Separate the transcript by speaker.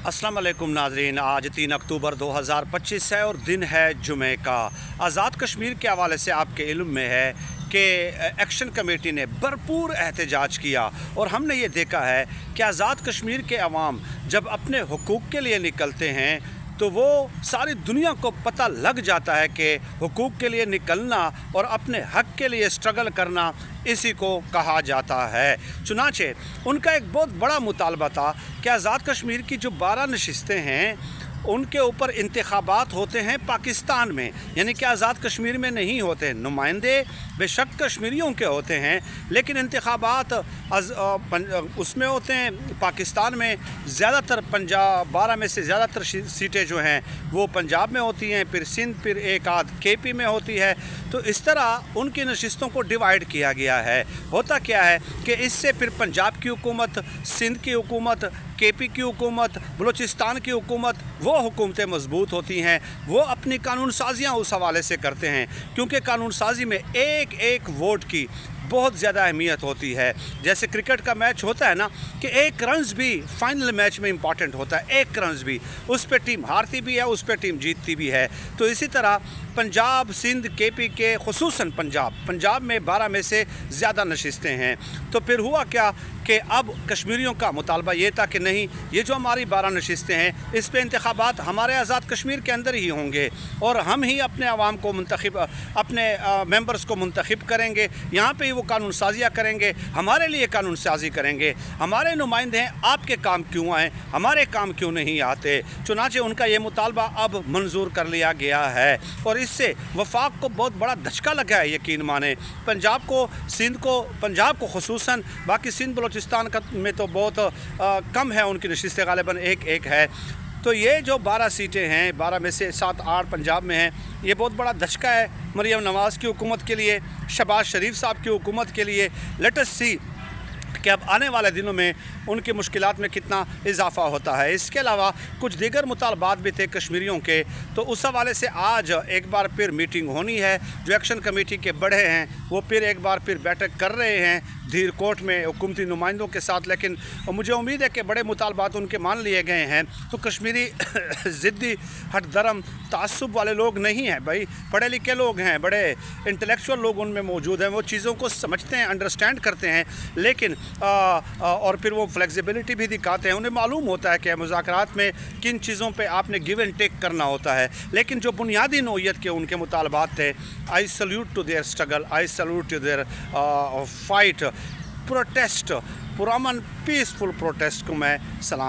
Speaker 1: अस्सलाम वालेकुम नाज़रीन। आज 3 अक्टूबर 2025 है और दिन है जुमे का। आज़ाद कश्मीर के हवाले से आपके इल्म में है कि एक्शन कमेटी ने भरपूर एहतजाज किया और हमने ये देखा है कि आज़ाद कश्मीर के अवाम जब अपने हुकूक़ के लिए निकलते हैं तो वो सारी दुनिया को पता लग जाता है कि हुकूक़ के लिए निकलना और अपने हक़ के लिए स्ट्रगल करना इसी को कहा जाता है। चुनांचे उनका एक बहुत बड़ा मुतालबा था कि आज़ाद कश्मीर की जो 12 नशिस्तें हैं उनके ऊपर इंतखाबात होते हैं पाकिस्तान में, यानी कि आज़ाद कश्मीर में नहीं होते। नुमाइंदे बेशक कश्मीरियों के होते हैं लेकिन इंतखाबात उसमें होते हैं पाकिस्तान में। ज़्यादातर पंजाब 12 में से ज़्यादातर सीटें जो हैं वो पंजाब में होती हैं, फिर सिंध, फिर एक आध केपी में होती है। तो इस तरह उनकी नशिस्तों को डिवाइड किया गया है। होता क्या है कि इससे फिर पंजाब की हुकूमत, सिंध की हुकूमत, केपी की हुकूमत, बलूचिस्तान की हुकूमत, वो हुकूमतें मजबूत होती हैं। वो अपनी कानून साजियाँ उस हवाले से करते हैं क्योंकि कानून साजी में एक एक वोट की बहुत ज़्यादा अहमियत होती है। जैसे क्रिकेट का मैच होता है ना कि एक रन्स भी फाइनल मैच में इम्पॉर्टेंट होता है, एक रन्स भी, उस पर टीम हारती भी है, उस पर टीम जीतती भी है। तो इसी तरह पंजाब, सिंध, केपी के खुसूसन पंजाब में 12 में से ज़्यादा नशिस्तें हैं। तो फिर हुआ क्या कि अब कश्मीरियों का मुतालबा ये था कि नहीं, ये जो हमारी 12 नशिस्तें हैं इस पे इंतखाबात हमारे आज़ाद कश्मीर के अंदर ही होंगे और हम ही अपने आवाम को अपने मेंबर्स को मुंतखब करेंगे, यहाँ पे ही वो कानून साजियाँ करेंगे, हमारे लिए कानून साजी करेंगे। हमारे नुमाइंदे हैं, आपके काम क्यों आएँ, हमारे काम क्यों नहीं आते। चुनांचे उनका ये मुतालबा अब मंजूर कर लिया गया है और इससे वफाक को बहुत बड़ा धचका लगा है। यकीन माने पंजाब को, सिंध को, पंजाब को खुसूसन, बाकी सिंध बलूचिस्तान का में तो बहुत कम है, उनकी नशिस्तें गालिबन एक एक है। तो ये जो 12 सीटें हैं, 12 में से 7-8 पंजाब में हैं, ये बहुत बड़ा धचका है मरियम नवाज़ की हुकूमत के लिए, शहबाज शरीफ साहब की हुकूमत के लिए। लेट अस सी कि अब आने वाले दिनों में उनकी मुश्किलात में कितना इजाफ़ा होता है। इसके अलावा कुछ दीगर मुतालबात भी थे कश्मीरियों के, तो उस हवाले से आज एक बार फिर मीटिंग होनी है। जो एक्शन कमेटी के बड़े हैं वो फिर एक बार फिर बैठक कर रहे हैं धीरकोट में हुकूमती नुमाइंदों के साथ, लेकिन मुझे उम्मीद है कि बड़े मुतालबात उनके मान लिए गए हैं। तो कश्मीरी ज़िद्दी, हट धर्म, तासुब वाले लोग नहीं हैं भाई, पढ़े लिखे लोग हैं, बड़े इंटेलेक्चुअल लोग उनमें मौजूद हैं, वो चीज़ों को समझते हैं, अंडरस्टैंड करते हैं, लेकिन और फिर वो फ्लेक्सिबिलिटी भी दिखाते हैं। उन्हें मालूम होता है कि मुज़ाकरात में किन चीज़ों पे आपने गिव एंड टेक करना होता है। लेकिन जो बुनियादी नौइयत के उनके मुतालबात थे, I salute to their struggle, I salute to their fight, protest, पुरअमन पीसफुल प्रोटेस्ट को मैं सलाम